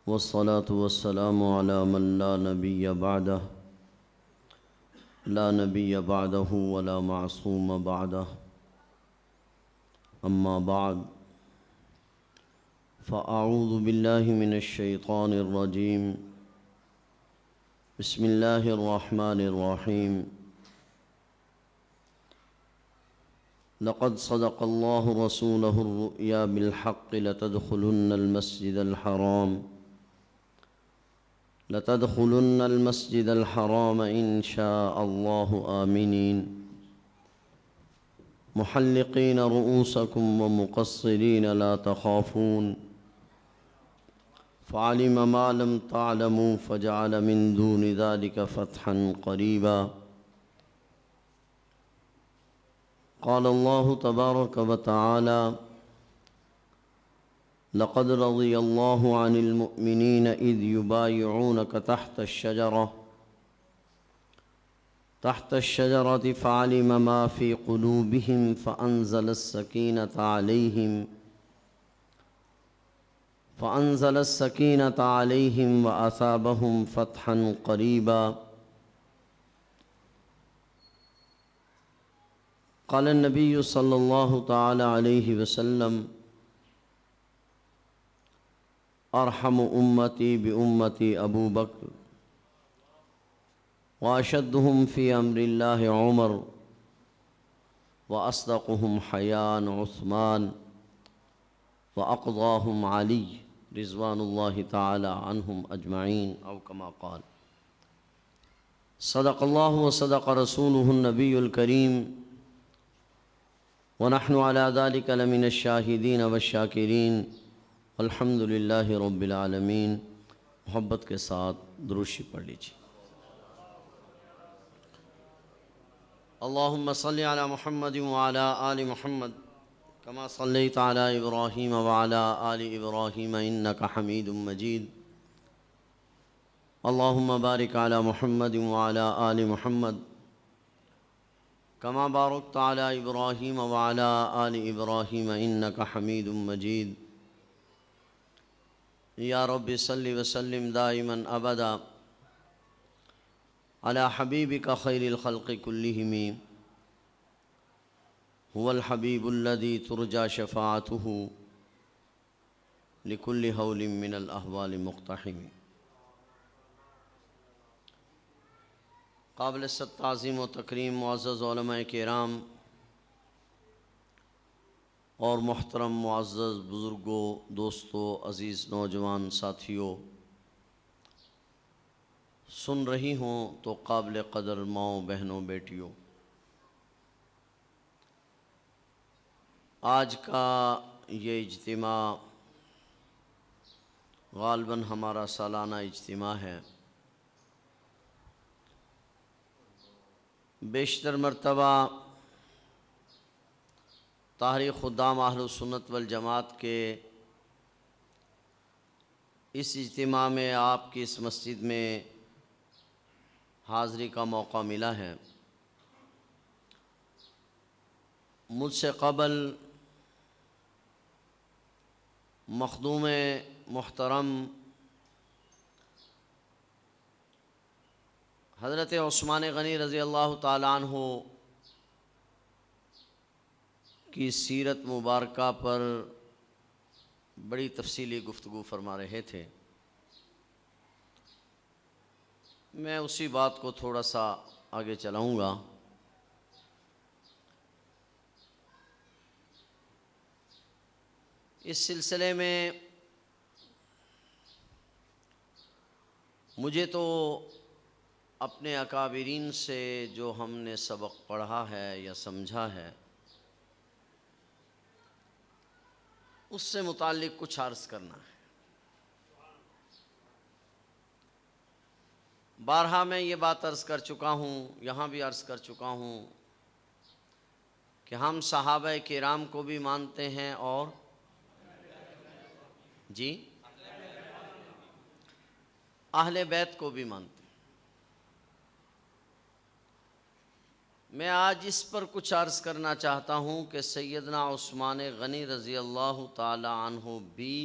والصلاة والسلام على من لا نبي بعده ولا معصوم بعده. أما بعد، فأعوذ بالله من الشيطان الرجيم. بسم الله الرحمن الرحيم. لقد صدق الله رسوله الرؤيا بالحق لتدخلن المسجد الحرام إن شاء الله آمنين محلقين رؤوسكم ومقصرين لا تخافون فعلم ما لم تعلموا فجعل من دون ذلك فتحا قريبا. قال الله تبارك وتعالى: لقد رضي الله عن المؤمنين إذ يبايعونك تحت الشجرة فعلم ما في قلوبهم فأنزل السكينة عليهم وأثابهم فتحا قريبا. قال النبي صلى الله تعالى عليه وسلم: ارحم امتی بامتی ابو بکر واشدهم في امر الله عمر واصدقهم حیاء عثمان واقضاهم علی رضوان اللہ تعالی عنہم اجمعین او کما قال. صدق اللہ وصدق رسوله النبی الکریم ونحن على ذلك لمن الشاہدین والشاکرین الحمد للہ رب العالمین. محبت کے ساتھ درود شریف پڑھ لیجیے. اللہم صلی علی محمد وعلی آل محمد کما صلیت علی ابراہیم وعلی آل ابراہیم انک حمید مجید. اللہم بارک علی محمد وعلی آل محمد کما بارکت علی ابراہیم وعلی آل ابراہیم انک حمید مجید. یا رب صلی وسلم دائما ابدا علی حبیبک خیر الخلق کلہم هو الحبیب الذی ترجى شفاعته لكل ہول من الاحوال مقتحم. قابل تعظیم و تکریم معزز علماء کرام اور محترم معزز بزرگوں، دوستوں، عزیز نوجوان ساتھیوں، سن رہی ہوں تو قابل قدر ماؤں، بہنوں، بیٹیوں، آج کا یہ اجتماع غالباً ہمارا سالانہ اجتماع ہے. بیشتر مرتبہ تحریک خدام اہل سنت والجماعت کے اس اجتماع میں آپ کی اس مسجد میں حاضری کا موقع ملا ہے. مجھ سے قبل مخدوم محترم حضرت عثمان غنی رضی اللہ تعالیٰ عنہ کی سیرت مبارکہ پر بڑی تفصیلی گفتگو فرما رہے تھے. میں اسی بات کو تھوڑا سا آگے چلاؤں گا. اس سلسلے میں مجھے تو اپنے اکابرین سے جو ہم نے سبق پڑھا ہے یا سمجھا ہے اس سے متعلق کچھ عرض کرنا ہے. بارہا میں یہ بات عرض کر چکا ہوں، یہاں بھی عرض کر چکا ہوں کہ ہم صحابہ کرام کو بھی مانتے ہیں اور اہل بیت کو بھی مانتے ہیں. میں آج اس پر کچھ عرض کرنا چاہتا ہوں کہ سیدنا عثمان غنی رضی اللہ تعالی عنہ بھی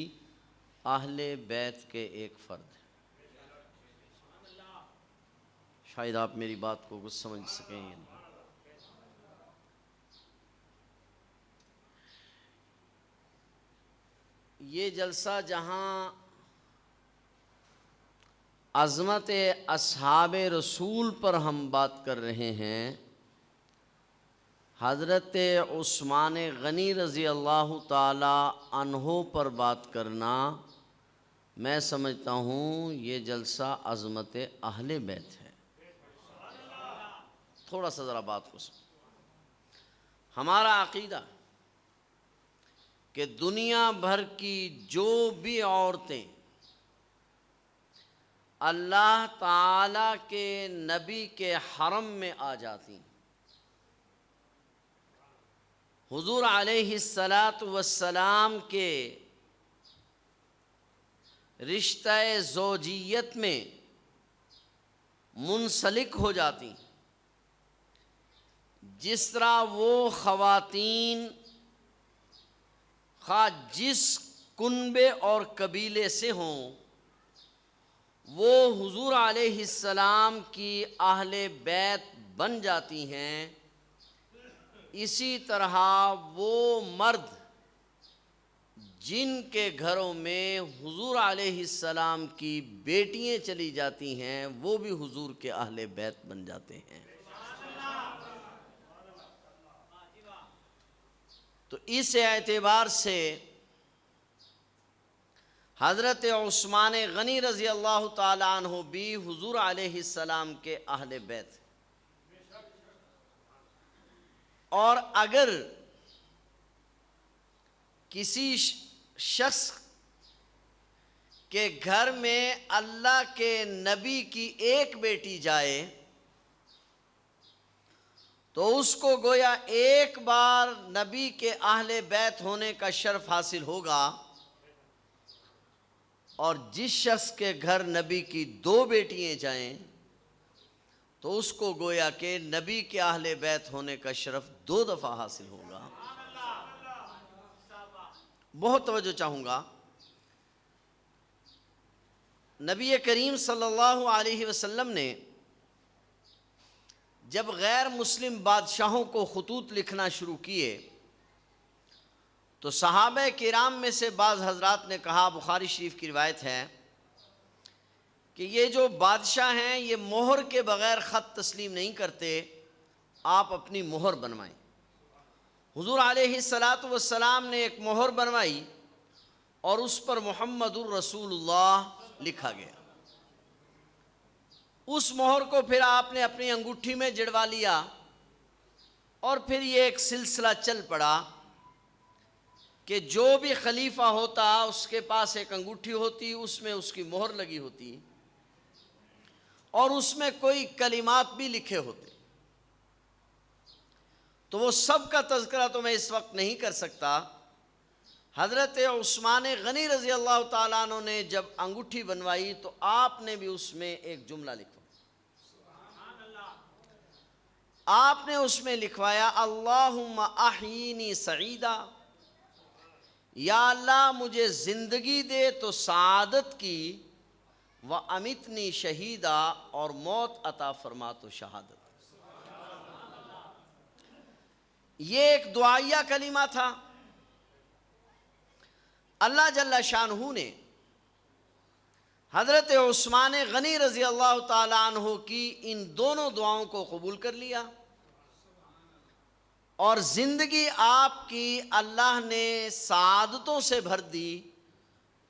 اہل بیت کے ایک فرد ہیں۔ شاید آپ میری بات کو کچھ سمجھ سکیں یا نہیں۔ یہ جلسہ جہاں عظمت اصحاب رسول پر ہم بات کر رہے ہیں، حضرت عثمان غنی رضی اللہ تعالی عنہ پر بات کرنا، میں سمجھتا ہوں یہ جلسہ عظمت اہل بیت ہے۔ تھوڑا سا ذرا بات کو سمجھ۔ ہمارا عقیدہ کہ دنیا بھر کی جو بھی عورتیں اللہ تعالیٰ کے نبی کے حرم میں آ جاتی، حضور علیہ السلام کے رشتہ زوجیت میں منسلک ہو جاتی، جس طرح وہ خواتین خواہ جس کنبے اور قبیلے سے ہوں، وہ حضور علیہ السلام کی اہل بیت بن جاتی ہیں، اسی طرح وہ مرد جن کے گھروں میں حضور علیہ السلام کی بیٹیاں چلی جاتی ہیں، وہ بھی حضور کے اہل بیت بن جاتے ہیں۔ تو اس اعتبار سے حضرت عثمان غنی رضی اللہ تعالی عنہ بھی حضور علیہ السلام کے اہل بیت، اور اگر کسی شخص کے گھر میں اللہ کے نبی کی ایک بیٹی جائے تو اس کو گویا ایک بار نبی کے اہل بیت ہونے کا شرف حاصل ہوگا، اور جس شخص کے گھر نبی کی دو بیٹیاں جائیں تو اس کو گویا کہ نبی کے اہل بیت ہونے کا شرف 2 دفعہ حاصل ہوگا۔ بہت توجہ چاہوں گا، نبی کریم صلی اللہ علیہ وسلم نے جب غیر مسلم بادشاہوں کو خطوط لکھنا شروع کیے تو صحابہ کرام میں سے بعض حضرات نے کہا، بخاری شریف کی روایت ہے کہ یہ جو بادشاہ ہیں یہ مہر کے بغیر خط تسلیم نہیں کرتے، آپ اپنی مہر بنوائیں۔ حضور علیہ السلام نے ایک مہر بنوائی اور اس پر محمد الرسول اللہ لکھا گیا۔ اس مہر کو پھر آپ نے اپنی انگوٹھی میں جڑوا لیا، اور پھر یہ ایک سلسلہ چل پڑا کہ جو بھی خلیفہ ہوتا اس کے پاس ایک انگوٹھی ہوتی، اس میں اس کی مہر لگی ہوتی، اور اس میں کوئی کلمات بھی لکھے ہوتے۔ تو وہ سب کا تذکرہ تو میں اس وقت نہیں کر سکتا۔ حضرت عثمان غنی رضی اللہ تعالیٰ عنہ نے جب انگوٹھی بنوائی تو آپ نے بھی اس میں ایک جملہ لکھا، آپ نے اس میں لکھوایا، اللہم احیینی سعیدا، یا اللہ مجھے زندگی دے تو سعادت کی، وَأَمِتْنِي شہیدا، اور موت عطا فرما تو شہادت۔ یہ ایک دعائیہ کلمہ تھا۔ اللہ جل شانہ نے حضرت عثمان غنی رضی اللہ تعالی عنہ کی ان دونوں دعاؤں کو قبول کر لیا، اور زندگی آپ کی اللہ نے سعادتوں سے بھر دی،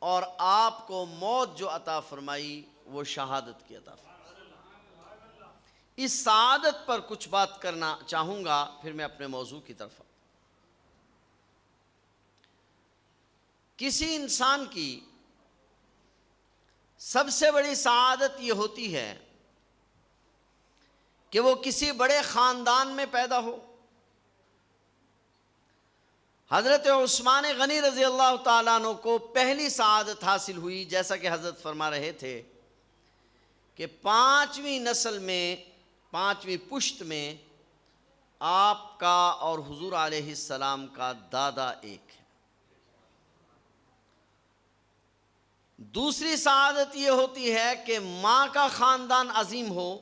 اور آپ کو موت جو عطا فرمائی وہ شہادت کی عطا فرمائی۔ اس سعادت پر کچھ بات کرنا چاہوں گا، پھر میں اپنے موضوع کی طرف۔ کسی انسان کی سب سے بڑی سعادت یہ ہوتی ہے کہ وہ کسی بڑے خاندان میں پیدا ہو۔ حضرت عثمان غنی رضی اللہ تعالیٰ عنہ کو پہلی سعادت حاصل ہوئی، جیسا کہ حضرت فرما رہے تھے کہ 5ویں نسل میں، 5ویں پشت میں آپ کا اور حضور علیہ السلام کا دادا ایک ہے۔ دوسری سعادت یہ ہوتی ہے کہ ماں کا خاندان عظیم ہو.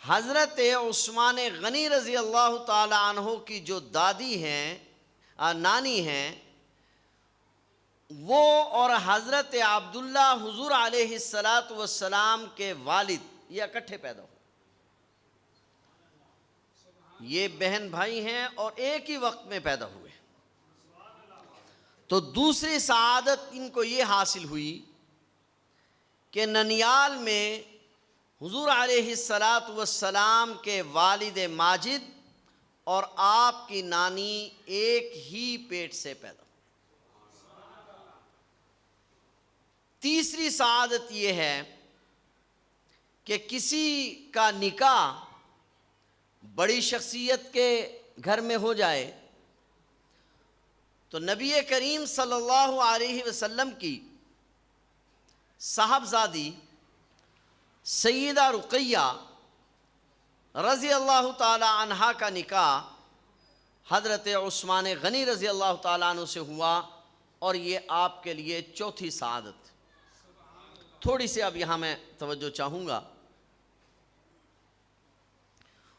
حضرت عثمان غنی رضی اللہ تعالی عنہ کی جو دادی ہیں، نانی ہیں، وہ اور حضرت عبداللہ حضور علیہ السلام کے والد یہ اکٹھے پیدا ہوئے. یہ بہن بھائی ہیں اور ایک ہی وقت میں پیدا ہوئے. تو دوسری سعادت ان کو یہ حاصل ہوئی کہ ننیال میں حضور علیہ السلام کے والد ماجد اور آپ کی نانی ایک ہی پیٹ سے پیدا ہوئے. تیسری سعادت یہ ہے کہ کسی کا نکاح بڑی شخصیت کے گھر میں ہو جائے تو نبی کریم صلی اللہ علیہ وسلم کی صاحبزادی سیدہ رقیہ رضی اللہ تعالی عنہا کا نکاح حضرت عثمان غنی رضی اللہ تعالیٰ عنہ سے ہوا، اور یہ آپ کے لیے چوتھی سعادت. تھوڑی سی اب یہاں میں توجہ چاہوں گا.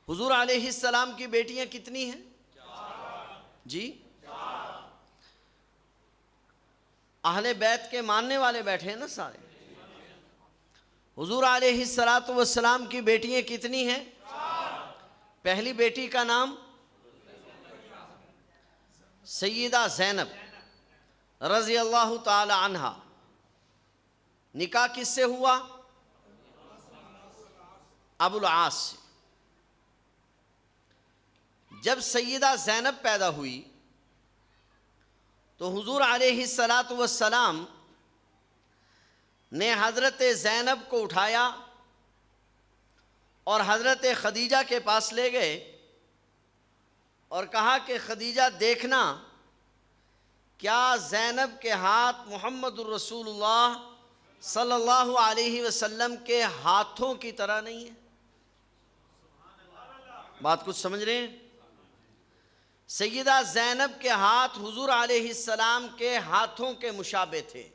حضور علیہ السلام کی بیٹیاں کتنی ہیں؟ جی، اہل بیت کے ماننے والے بیٹھے ہیں نا سارے. حضور علیہ السلام کی بیٹیاں کتنی ہیں؟ پہلی بیٹی کا نام سیدہ زینب رضی اللہ تعالی عنہا. نکاح کس سے ہوا؟ ابو العاص سے. جب سیدہ زینب پیدا ہوئی تو حضور علیہ السلام نے حضرت زینب کو اٹھایا اور حضرت خدیجہ کے پاس لے گئے اور کہا کہ خدیجہ دیکھنا کیا زینب کے ہاتھ محمد الرسول اللہ صلی اللہ علیہ وسلم کے ہاتھوں کی طرح نہیں ہے؟ بات کچھ سمجھ رہے ہیں؟ سیدہ زینب کے ہاتھ حضور علیہ السلام کے ہاتھوں کے مشابہ تھے.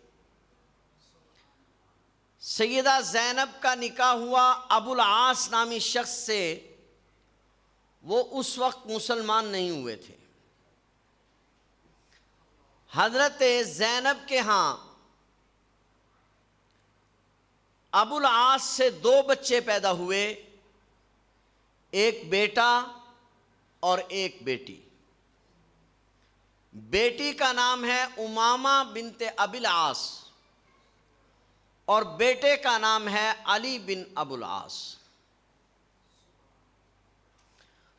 سیدہ زینب کا نکاح ہوا ابو العاص نامی شخص سے. وہ اس وقت مسلمان نہیں ہوئے تھے. حضرت زینب کے ہاں ابو العاص سے 2 بچے پیدا ہوئے، ایک بیٹا اور ایک بیٹی. بیٹی کا نام ہے امامہ بنت ابی العاص اور بیٹے کا نام ہے علی بن ابو العاص.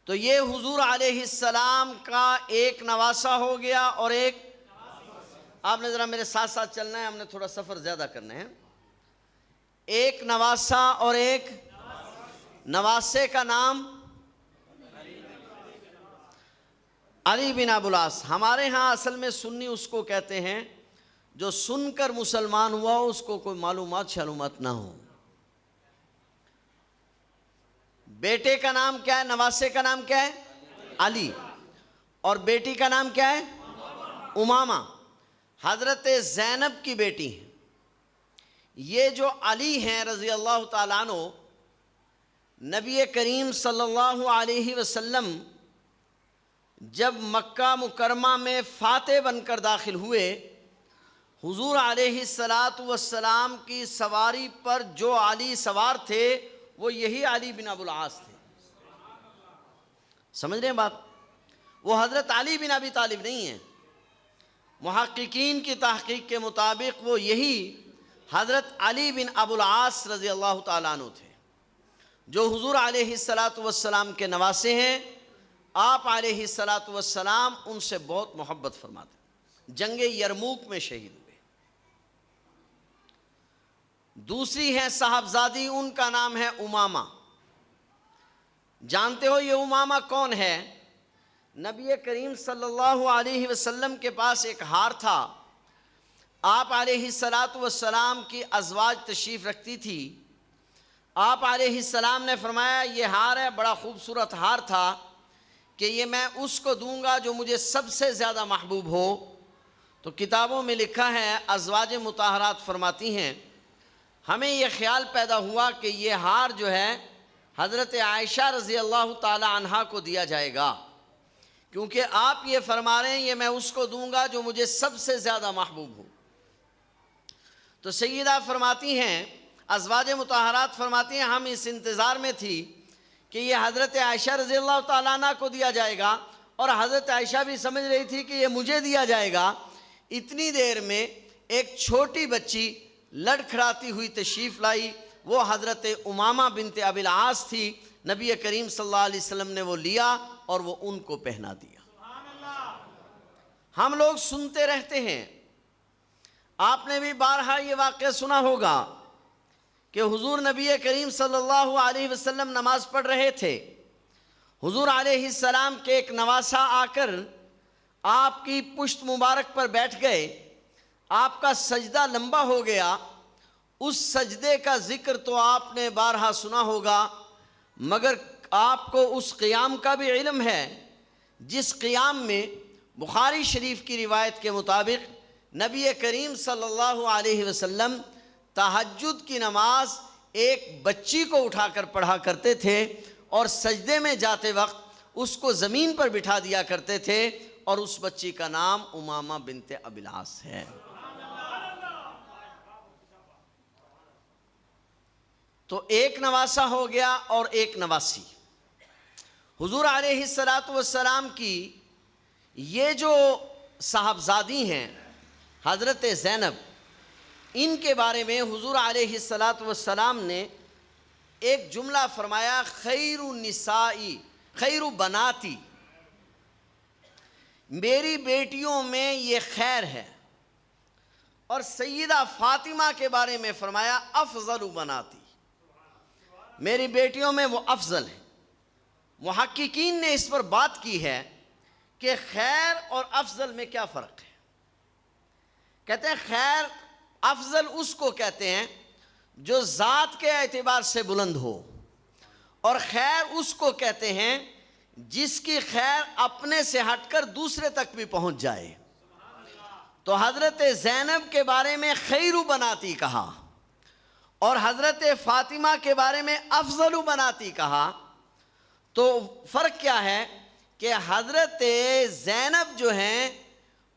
تو یہ حضور علیہ السلام کا ایک نواسہ ہو گیا اور ایک، آپ نے ذرا میرے ساتھ ساتھ چلنا ہے، ہم نے تھوڑا سفر زیادہ کرنا ہے. ایک نواسہ اور ایک نواسے کا نام علی بن ابو العاص. ہمارے ہاں اصل میں سنی اس کو کہتے ہیں جو سن کر مسلمان ہوا اس کو کوئی معلومات نہ ہو. بیٹے کا نام کیا ہے؟ نواسے کا نام کیا ہے؟ علی. اور بیٹی کا نام کیا ہے؟ امامہ. حضرت زینب کی بیٹی ہیں. یہ جو علی ہیں رضی اللہ تعالیٰ عنہ، نبی کریم صلی اللہ علیہ وسلم جب مکہ مکرمہ میں فاتح بن کر داخل ہوئے، حضور علیہ السلام کی سواری پر جو علی سوار تھے وہ یہی علی بن ابو العاص تھے. سمجھ رہے ہیں بات؟ وہ حضرت علی بن ابی طالب نہیں ہیں. محققین کی تحقیق کے مطابق وہ یہی حضرت علی بن ابو العاص رضی اللہ تعالیٰ عنہ تھے جو حضور علیہ السلام کے نواسے ہیں. آپ علیہ السلام ان سے بہت محبت فرماتے. جنگ یرموک میں شہید ہوئے. دوسری ہیں صاحبزادی، ان کا نام ہے امامہ. جانتے ہو یہ امامہ کون ہے؟ نبی کریم صلی اللہ علیہ وسلم کے پاس ایک ہار تھا. آپ علیہ السلام کی ازواج تشریف رکھتی تھی. آپ علیہ السلام نے فرمایا یہ ہار ہے، بڑا خوبصورت ہار تھا کہ یہ میں اس کو دوں گا جو مجھے سب سے زیادہ محبوب ہو. تو تو کتابوں میں لکھا ہے ازواج مطہرات فرماتی ہیں ہمیں یہ خیال پیدا ہوا کہ یہ ہار جو ہے حضرت عائشہ رضی اللہ تعالی عنہا کو دیا جائے گا، کیونکہ آپ یہ فرما رہے ہیں یہ میں اس کو دوں گا جو مجھے سب سے زیادہ محبوب ہو۔ تو سیدہ فرماتی ہیں، ازواج مطہرات فرماتی ہیں ہم اس انتظار میں تھی کہ یہ حضرت عائشہ رضی اللہ تعالیٰ عنہ کو دیا جائے گا، اور حضرت عائشہ بھی سمجھ رہی تھی کہ یہ مجھے دیا جائے گا۔ اتنی دیر میں ایک چھوٹی بچی لڑکھڑاتی ہوئی تشریف لائی، وہ حضرت امامہ بنت ابی العاص تھی۔ نبی کریم صلی اللہ علیہ وسلم نے وہ لیا اور وہ ان کو پہنا دیا۔ ہم لوگ سنتے رہتے ہیں، آپ نے بھی بارہا یہ واقعہ سنا ہوگا کہ حضور نبی کریم صلی اللہ علیہ وسلم نماز پڑھ رہے تھے، حضور علیہ السلام کے ایک نواسہ آ کر آپ کی پشت مبارک پر بیٹھ گئے، آپ کا سجدہ لمبا ہو گیا۔ اس سجدے کا ذکر تو آپ نے بارہا سنا ہوگا، مگر آپ کو اس قیام کا بھی علم ہے جس قیام میں بخاری شریف کی روایت کے مطابق نبی کریم صلی اللہ علیہ وسلم تہجد کی نماز ایک بچی کو اٹھا کر پڑھا کرتے تھے، اور سجدے میں جاتے وقت اس کو زمین پر بٹھا دیا کرتے تھے، اور اس بچی کا نام امامہ بنت ابی العاص ہے۔ تو ایک نواسہ ہو گیا اور ایک نواسی۔ حضور علیہ السلام کی یہ جو صاحبزادی ہیں حضرت زینب، ان کے بارے میں حضور علیہ السلام نے ایک جملہ فرمایا، خیر النسائی خیر بناتی، میری بیٹیوں میں یہ خیر ہے۔ اور سیدہ فاطمہ کے بارے میں فرمایا افضل بناتی، میری بیٹیوں میں وہ افضل ہے۔ محققین نے اس پر بات کی ہے کہ خیر اور افضل میں کیا فرق ہے؟ کہتے ہیں خیر افضل اس کو کہتے ہیں جو ذات کے اعتبار سے بلند ہو، اور خیر اس کو کہتے ہیں جس کی خیر اپنے سے ہٹ کر دوسرے تک بھی پہنچ جائے۔ تو حضرت زینب کے بارے میں خیر بناتی کہا، اور حضرت فاطمہ کے بارے میں افضل بناتی کہا۔ تو فرق کیا ہے کہ حضرت زینب جو ہیں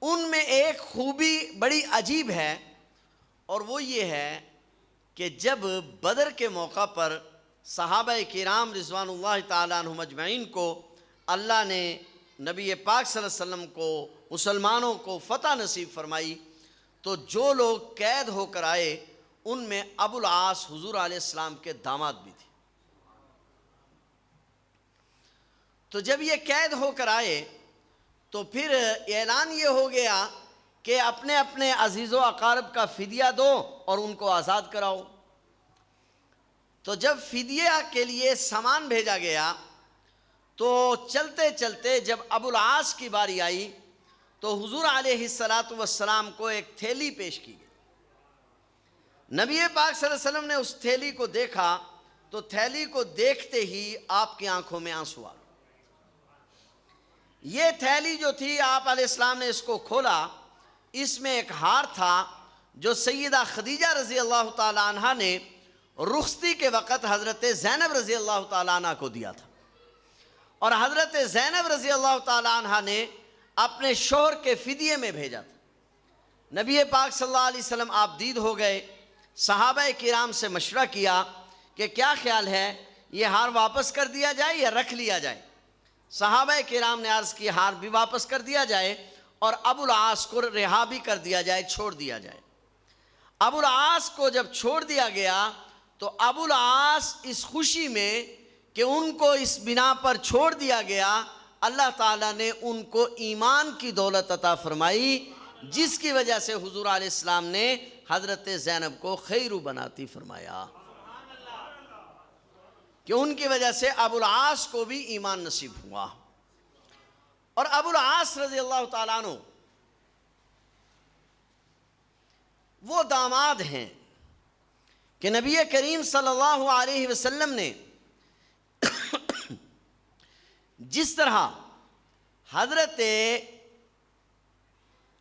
ان میں ایک خوبی بڑی عجیب ہے، اور وہ یہ ہے کہ جب بدر کے موقع پر صحابہ کرام رضوان اللہ تعالیٰ عنہم اجمعین کو اللہ نے نبی پاک صلی اللہ علیہ وسلم کو مسلمانوں کو فتح نصیب فرمائی، تو جو لوگ قید ہو کر آئے ان میں ابو العاص حضور علیہ السلام کے داماد بھی تھے۔ تو جب یہ قید ہو کر آئے تو پھر اعلان یہ ہو گیا کہ اپنے اپنے عزیز و اقارب کا فدیہ دو اور ان کو آزاد کراؤ۔ تو جب فدیہ کے لیے سامان بھیجا گیا تو چلتے چلتے جب ابو العاص کی باری آئی تو حضور علیہ السلام کو ایک تھیلی پیش کی گئی۔ نبی پاک صلی اللہ علیہ وسلم نے اس تھیلی کو دیکھا تو تھیلی کو دیکھتے ہی آپ کی آنکھوں میں آنسو آ گئے۔ یہ تھیلی جو تھی آپ علیہ السلام نے اس کو کھولا، اس میں ایک ہار تھا جو سیدہ خدیجہ رضی اللہ تعالیٰ عنہ نے رخصتی کے وقت حضرت زینب رضی اللہ تعالیٰ عنہ کو دیا تھا، اور حضرت زینب رضی اللہ تعالیٰ عنہ نے اپنے شوہر کے فدیے میں بھیجا تھا۔ نبی پاک صلی اللہ علیہ وسلم آپ دید ہو گئے، صحابہ کرام سے مشورہ کیا کہ کیا خیال ہے، یہ ہار واپس کر دیا جائے یا رکھ لیا جائے؟ صحابہ کرام نے عرض کی ہار بھی واپس کر دیا جائے اور ابو العاص کو رہا بھی کر دیا جائے، چھوڑ دیا جائے۔ ابو العاص کو جب چھوڑ دیا گیا تو ابو العاص اس خوشی میں کہ ان کو اس بنا پر چھوڑ دیا گیا، اللہ تعالیٰ نے ان کو ایمان کی دولت عطا فرمائی، جس کی وجہ سے حضور علیہ السلام نے حضرت زینب کو خیر بناتی فرمایا، کہ ان کی وجہ سے ابو العاص کو بھی ایمان نصیب ہوا۔ اور ابو العاص رضی اللہ تعالیٰ عنہ وہ داماد ہیں کہ نبی کریم صلی اللہ علیہ وسلم نے جس طرح حضرت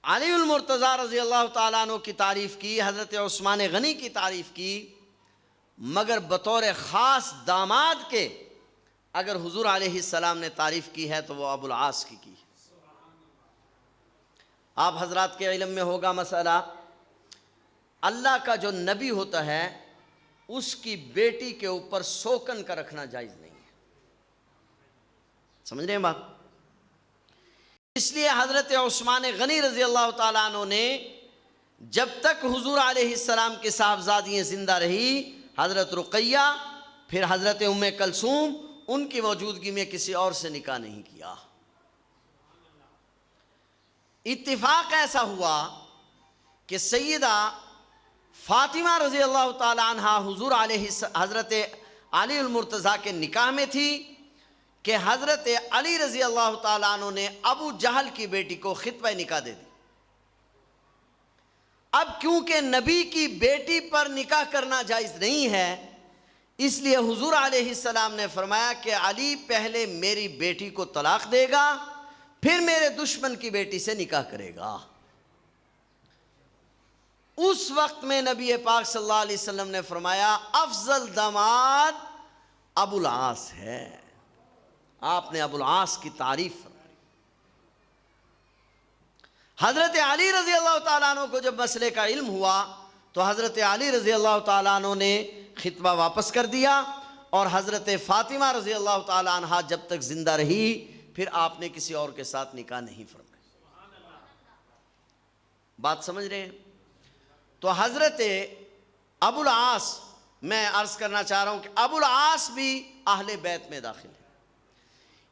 علی المرتضیٰ رضی اللہ تعالیٰ عنہ کی تعریف کی، حضرت عثمان غنی کی تعریف کی، مگر بطور خاص داماد کے اگر حضور علیہ السلام نے تعریف کی ہے تو وہ ابو العاص کی آپ حضرات کے علم میں ہوگا مسئلہ، اللہ کا جو نبی ہوتا ہے اس کی بیٹی کے اوپر سوکن کا رکھنا جائز نہیں ہے، سمجھ رہے ہیں بات؟ اس لیے حضرت عثمان غنی رضی اللہ تعالیٰ عنہ نے جب تک حضور علیہ السلام کے صاحبزادیاں زندہ رہی، حضرت رقیہ پھر حضرت ام کلثوم، ان کی موجودگی میں کسی اور سے نکاح نہیں کیا۔ اتفاق ایسا ہوا کہ سیدہ فاطمہ رضی اللہ تعالی عنہ حضور حضرت علی المرتضیٰ کے نکاح میں تھی کہ حضرت علی رضی اللہ تعالیٰ عنہ نے ابو جہل کی بیٹی کو خطبہ نکاح دے دی۔ اب کیونکہ نبی کی بیٹی پر نکاح کرنا جائز نہیں ہے، اس لیے حضور علیہ السلام نے فرمایا کہ علی پہلے میری بیٹی کو طلاق دے گا، پھر میرے دشمن کی بیٹی سے نکاح کرے گا۔ اس وقت میں نبی پاک صلی اللہ علیہ وسلم نے فرمایا افضل داماد ابو العاص ہے، آپ نے ابو العاص کی تعریف فرمائی۔ حضرت علی رضی اللہ تعالیٰ عنہ کو جب مسئلے کا علم ہوا تو حضرت علی رضی اللہ تعالیٰ عنہ نے خطبہ واپس کر دیا، اور حضرت فاطمہ رضی اللہ تعالیٰ عنہ جب تک زندہ رہی پھر آپ نے کسی اور کے ساتھ نکاح نہیں فرمایا۔ بات سمجھ رہے ہیں؟ تو حضرت ابو العاص، میں عرض کرنا چاہ رہا ہوں کہ ابو العاص بھی اہل بیت میں داخل ہے۔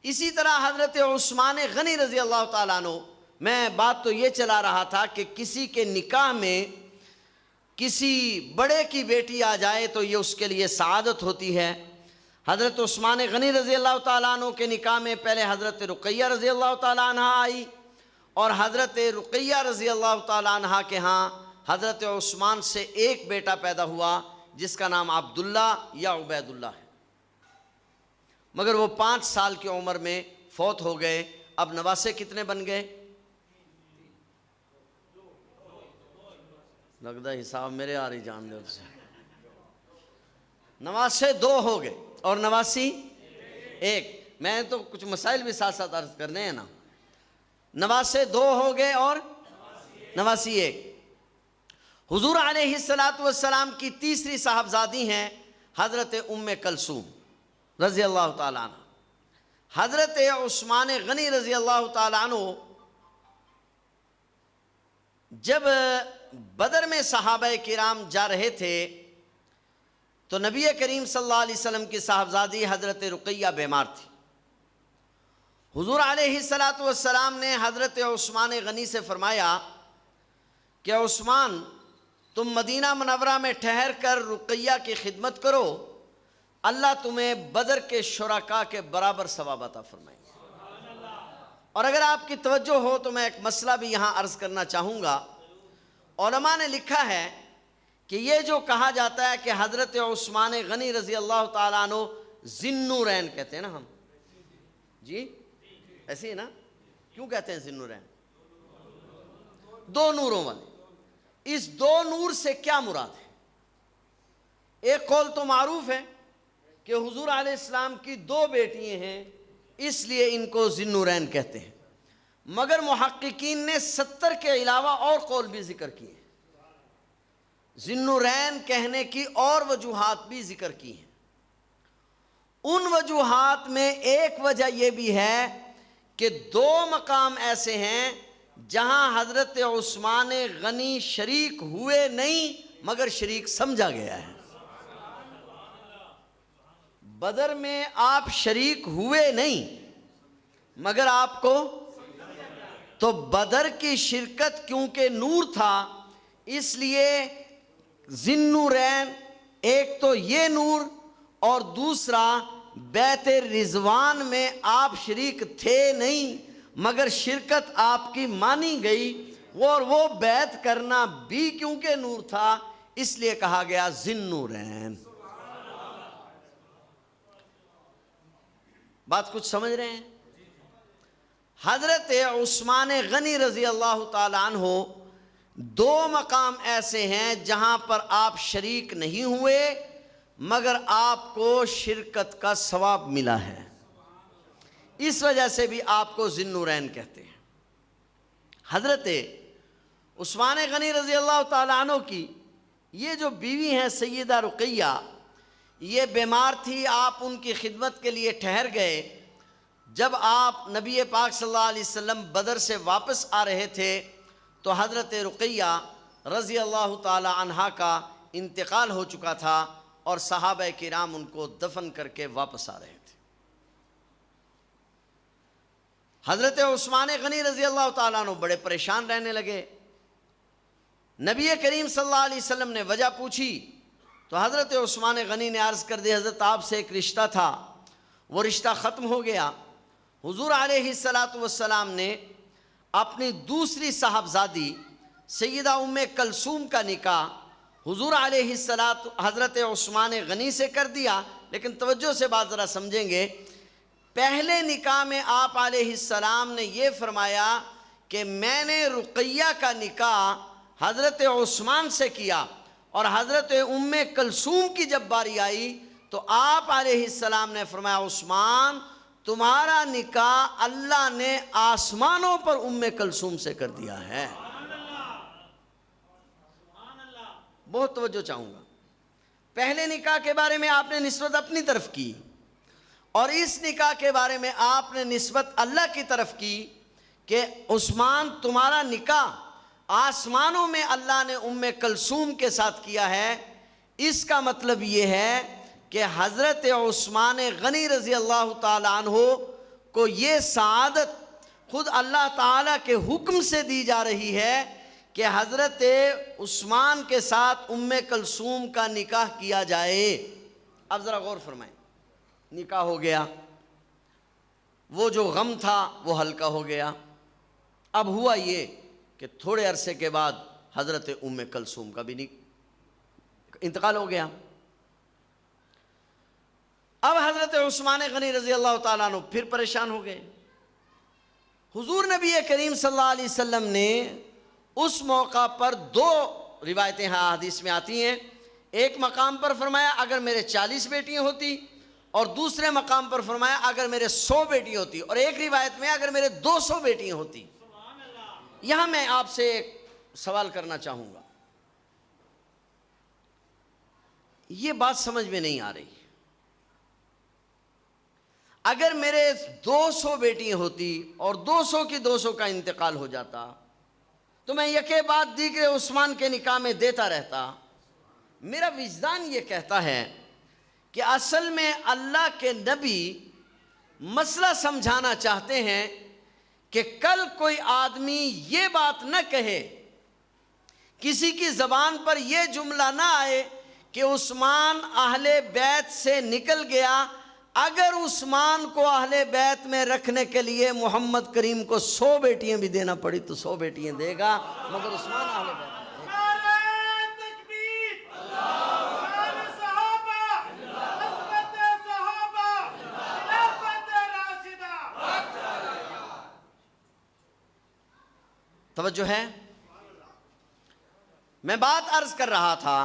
اسی طرح حضرت عثمان غنی رضی اللہ تعالیٰ عنہ، میں بات تو یہ چلا رہا تھا کہ کسی کے نکاح میں کسی بڑے کی بیٹی آ جائے تو یہ اس کے لیے سعادت ہوتی ہے۔ حضرت عثمان غنی رضی اللہ تعالیٰ عنہ کے نکاح میں پہلے حضرت رقیہ رضی اللہ تعالیٰ عنہ آئی، اور حضرت رقیہ رضی اللہ تعالیٰ عنہ کے ہاں حضرت عثمان سے ایک بیٹا پیدا ہوا جس کا نام عبداللہ یا عبید اللہ ہے، مگر وہ 5 سال کی عمر میں فوت ہو گئے۔ اب نواسے کتنے بن گئے؟ لگتا حساب میرے آ رہی جان دے سے، نواسے 2 ہو گئے اور نواسی 1۔ میں تو کچھ مسائل بھی ساتھ ساتھ عرض کرنے ہیں نا۔ نواسے 2 ہو گئے اور نواسی 1۔ حضور علیہ السلام کی تیسری صاحبزادی ہیں حضرت ام کلثوم رضی اللہ تعالیٰ عنہ۔ حضرت عثمان غنی رضی اللہ تعالیٰ عنہ جب بدر میں صحابہ کرام جا رہے تھے تو نبی کریم صلی اللہ علیہ وسلم کی صاحبزادی حضرت رقیہ بیمار تھی۔ حضور علیہ السلام نے حضرت عثمان غنی سے فرمایا کہ عثمان، تم مدینہ منورہ میں ٹھہر کر رقیہ کی خدمت کرو، اللہ تمہیں بدر کے شرکاء کے برابر ثواب عطا فرمائے۔ اور اگر آپ کی توجہ ہو تو میں ایک مسئلہ بھی یہاں عرض کرنا چاہوں گا۔ علماء نے لکھا ہے کہ یہ جو کہا جاتا ہے کہ حضرت عثمان غنی رضی اللہ تعالیٰ عنہ ذی النورین کہتے ہیں نا ہم، جی ایسے ہی نا؟ کیوں کہتے ہیں ذی النورین؟ 2 نوروں والے۔ اس 2 نور سے کیا مراد ہے؟ ایک قول تو معروف ہے کہ حضور علیہ السلام کی 2 بیٹیاں ہیں، اس لیے ان کو ذی النورین کہتے ہیں، مگر محققین نے 70 کے علاوہ اور قول بھی ذکر کیے ہیں، ذی النورین کہنے کی اور وجوہات بھی ذکر کی ہیں۔ ان وجوہات میں ایک وجہ یہ بھی ہے کہ 2 مقام ایسے ہیں جہاں حضرت عثمان غنی شریک ہوئے نہیں مگر شریک سمجھا گیا ہے۔ بدر میں آپ شریک ہوئے نہیں مگر آپ کو، تو بدر کی شرکت کیونکہ نور تھا اس لیے ذی النورین، ایک تو یہ نور اور دوسرا بیت رضوان میں آپ شریک تھے نہیں مگر شرکت آپ کی مانی گئی، اور وہ بیعت کرنا بھی کیونکہ نور تھا اس لیے کہا گیا ذی النورین۔ بات کچھ سمجھ رہے ہیں؟ حضرت عثمان غنی رضی اللہ تعالی عنہ دو مقام ایسے ہیں جہاں پر آپ شریک نہیں ہوئے مگر آپ کو شرکت کا ثواب ملا ہے، اس وجہ سے بھی آپ کو ذی النورین کہتے ہیں۔ حضرت عثمان غنی رضی اللہ تعالی عنہ کی یہ جو بیوی ہیں سیدہ رقیہ، یہ بیمار تھی، آپ ان کی خدمت کے لیے ٹھہر گئے۔ جب آپ نبی پاک صلی اللہ علیہ وسلم بدر سے واپس آ رہے تھے تو حضرت رقیہ رضی اللہ تعالی عنہا کا انتقال ہو چکا تھا اور صحابہ کرام ان کو دفن کر کے واپس آ رہے تھے۔ حضرت عثمان غنی رضی اللہ تعالیٰ عنہ بڑے پریشان رہنے لگے۔ نبی کریم صلی اللہ علیہ وسلم نے وجہ پوچھی تو حضرت عثمان غنی نے عرض کر دی، حضرت آپ سے ایک رشتہ تھا، وہ رشتہ ختم ہو گیا۔ حضور علیہ السلام نے اپنی دوسری صاحبزادی سیدہ ام کلثوم کا نکاح حضور علیہ حضرت عثمان غنی سے کر دیا۔ لیکن توجہ سے بات ذرا سمجھیں گے، پہلے نکاح میں آپ علیہ السلام نے یہ فرمایا کہ میں نے رقیہ کا نکاح حضرت عثمان سے کیا، اور حضرت ام کلثوم کی جب باری آئی تو آپ علیہ السلام نے فرمایا عثمان تمہارا نکاح اللہ نے آسمانوں پر ام کلثوم سے کر دیا ہے۔ بہت توجہ چاہوں گا، پہلے نکاح کے بارے میں آپ نے نسبت اپنی طرف کی اور اس نکاح کے بارے میں آپ نے نسبت اللہ کی طرف کی کہ عثمان تمہارا نکاح آسمانوں میں اللہ نے ام کلثوم کے ساتھ کیا ہے۔ اس کا مطلب یہ ہے کہ حضرت عثمان غنی رضی اللہ تعالی عنہ کو یہ سعادت خود اللہ تعالیٰ کے حکم سے دی جا رہی ہے کہ حضرت عثمان کے ساتھ ام کلثوم کا نکاح کیا جائے۔ اب ذرا غور فرمائیں، نکاح ہو گیا، وہ جو غم تھا وہ ہلکا ہو گیا۔ اب ہوا یہ کہ تھوڑے عرصے کے بعد حضرت ام کلثوم کا بھی انتقال ہو گیا۔ اب حضرت عثمان غنی رضی اللہ تعالیٰ عنہ پھر پریشان ہو گئے۔ حضور نبی کریم صلی اللہ علیہ وسلم نے اس موقع پر دو روایتیں حدیث میں آتی ہیں، ایک مقام پر فرمایا اگر میرے 40 بیٹیاں ہوتی، اور دوسرے مقام پر فرمایا اگر میرے 100 بیٹی ہوتی، اور ایک روایت میں اگر میرے 200 بیٹیاں ہوتی۔ یہاں میں آپ سے ایک سوال کرنا چاہوں گا، یہ بات سمجھ میں نہیں آ رہی۔ اگر میرے 200 بیٹیاں ہوتی اور 200 کی 200 کا انتقال ہو جاتا تو میں یکے بعد دیگرے عثمان کے نکاح میں دیتا رہتا۔ میرا وجدان یہ کہتا ہے کہ اصل میں اللہ کے نبی مسئلہ سمجھانا چاہتے ہیں کہ کل کوئی آدمی یہ بات نہ کہے، کسی کی زبان پر یہ جملہ نہ آئے کہ عثمان اہل بیت سے نکل گیا، اگر عثمان کو اہل بیت میں رکھنے کے لیے محمد کریم کو 100 بیٹیاں بھی دینا پڑی تو 100 بیٹیاں دے گا، مگر عثمان اہل بیت میں۔ توجہ ہے؟ میں بات عرض کر رہا تھا،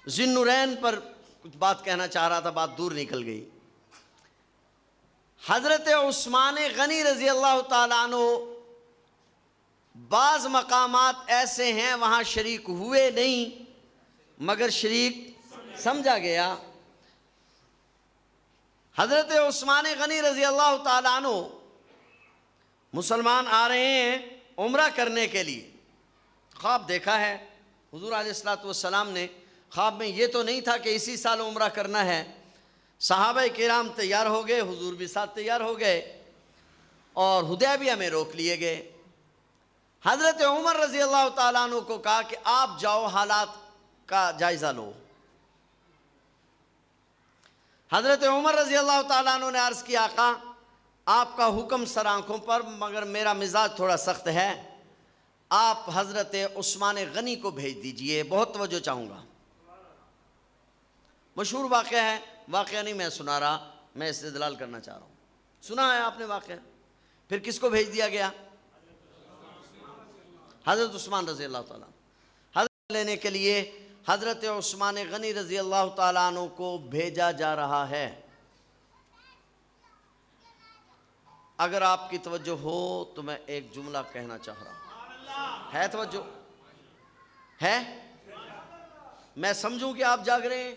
ذی النورین پر کچھ بات کہنا چاہ رہا تھا، بات دور نکل گئی۔ حضرت عثمان غنی رضی اللہ تعالیٰ عنہ بعض مقامات ایسے ہیں وہاں شریک ہوئے نہیں مگر شریک سمجھا گیا۔ حضرت عثمان غنی رضی اللہ تعالیٰ عنہ مسلمان آ رہے ہیں عمرہ کرنے کے لیے، خواب دیکھا ہے حضور علیہ السلام نے۔ خواب میں یہ تو نہیں تھا کہ اسی سال عمرہ کرنا ہے۔ صحابہ کرام تیار ہو گئے، حضور بھی ساتھ تیار ہو گئے اور حدیبیہ میں روک لیے گئے۔ حضرت عمر رضی اللہ تعالیٰ عنہ کو کہا کہ آپ جاؤ حالات کا جائزہ لو۔ حضرت عمر رضی اللہ تعالیٰ عنہ نے عرض کیا آقا آپ کا حکم سر آنکھوں پر، مگر میرا مزاج تھوڑا سخت ہے، آپ حضرت عثمان غنی کو بھیج دیجئے۔ بہت توجہ چاہوں گا، مشہور واقعہ ہے، واقعہ نہیں میں سنا رہا، میں استدلال کرنا چاہ رہا ہوں۔ سنا ہے آپ نے واقعہ؟ پھر کس کو بھیج دیا گیا؟ حضرت عثمان رضی اللہ تعالیٰ حضرت لینے کے لیے حضرت عثمان غنی رضی اللہ تعالیٰ عنہ کو بھیجا جا رہا ہے۔ اگر آپ کی توجہ ہو تو میں ایک جملہ کہنا چاہ رہا ہوں، ہے توجہ؟ ہے؟ میں سمجھوں کہ آپ جاگ رہے ہیں؟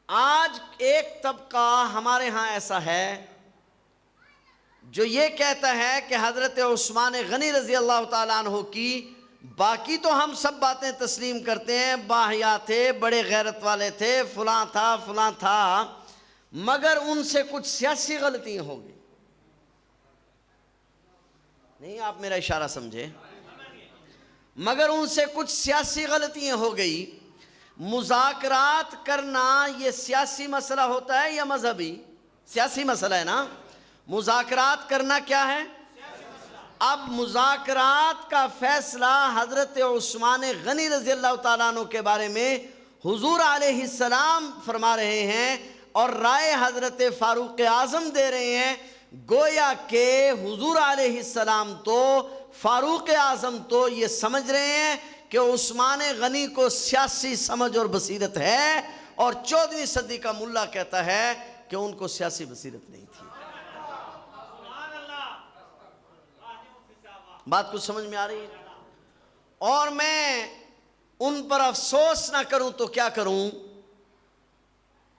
آج ایک طبقہ ہمارے ہاں ایسا ہے جو یہ کہتا ہے کہ حضرت عثمان غنی رضی اللہ تعالیٰ عنہ کی باقی تو ہم سب باتیں تسلیم کرتے ہیں، باحیا تھے، بڑے غیرت والے تھے، فلاں تھا، مگر ان سے کچھ سیاسی غلطیاں ہو گئی۔ نہیں، آپ میرا اشارہ سمجھے، مگر ان سے کچھ سیاسی غلطیاں ہو گئی۔ مذاکرات کرنا یہ سیاسی مسئلہ ہوتا ہے یا مذہبی؟ سیاسی مسئلہ ہے نا۔ مذاکرات کرنا کیا ہے؟ اب مذاکرات کا فیصلہ حضرت عثمان غنی رضی اللہ تعالیٰ عنہ کے بارے میں حضور علیہ السلام فرما رہے ہیں اور رائے حضرت فاروق اعظم دے رہے ہیں، گویا کہ حضور علیہ السلام تو فاروق اعظم تو یہ سمجھ رہے ہیں کہ عثمان غنی کو سیاسی سمجھ اور بصیرت ہے، اور 14ویں صدی کا ملا کہتا ہے کہ ان کو سیاسی بصیرت نہیں تھی۔ بات کچھ سمجھ میں آ رہی ہے؟ اور میں ان پر افسوس نہ کروں تو کیا کروں